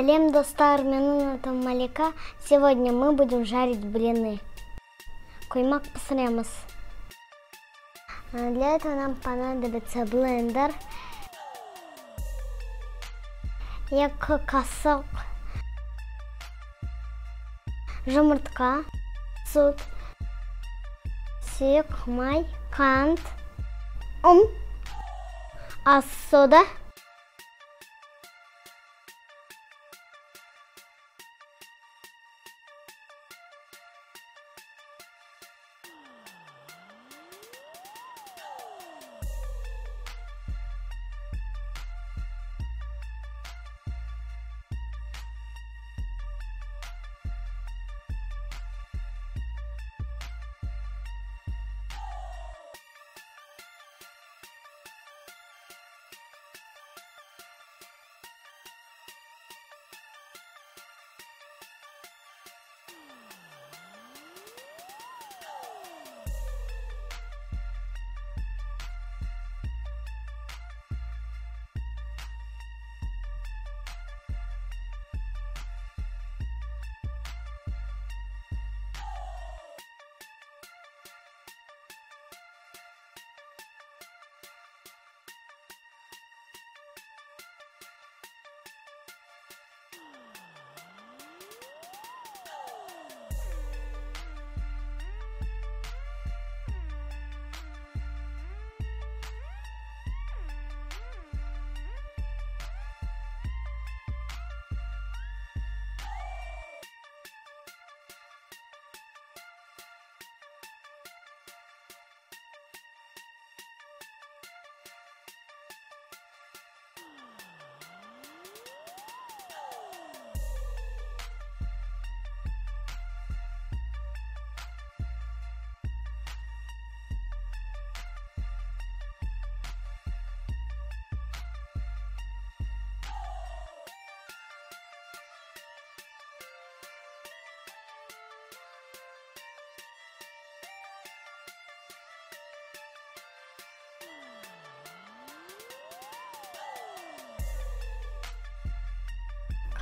Салем, достар минута молока. Сегодня мы будем жарить блины. Куймак посремос. Для этого нам понадобится блендер, екі қасық жұмыртқа, сүт, сұйық май, қант, ұн, ас сода,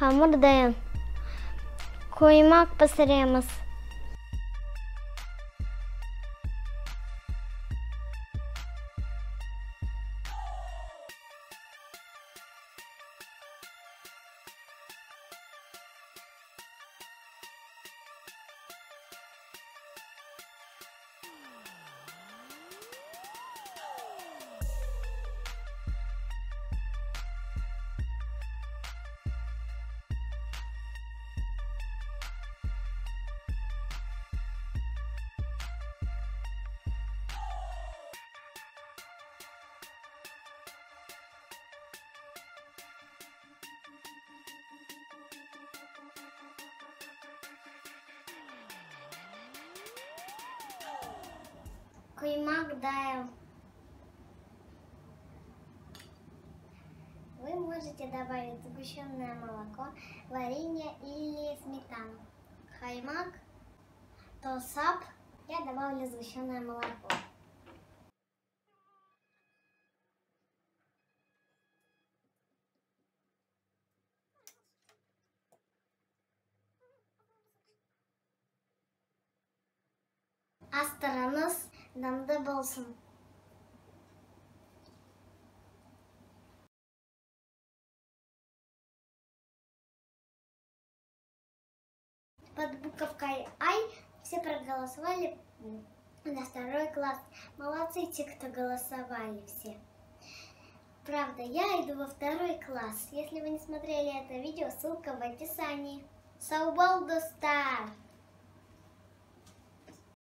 hamur dayan. Kuymak pişiremiz. Куймак даем. Вы можете добавить сгущенное молоко, варенье или сметану. Каймак, тосап. Я добавлю сгущенное молоко. Астарыңыз дәмді болсын. Под буковкой «Ай» все проголосовали на 2 класс. Молодцы те, кто голосовали все. Правда, я иду во 2 класс. Если вы не смотрели это видео, ссылка в описании. Саубал достар!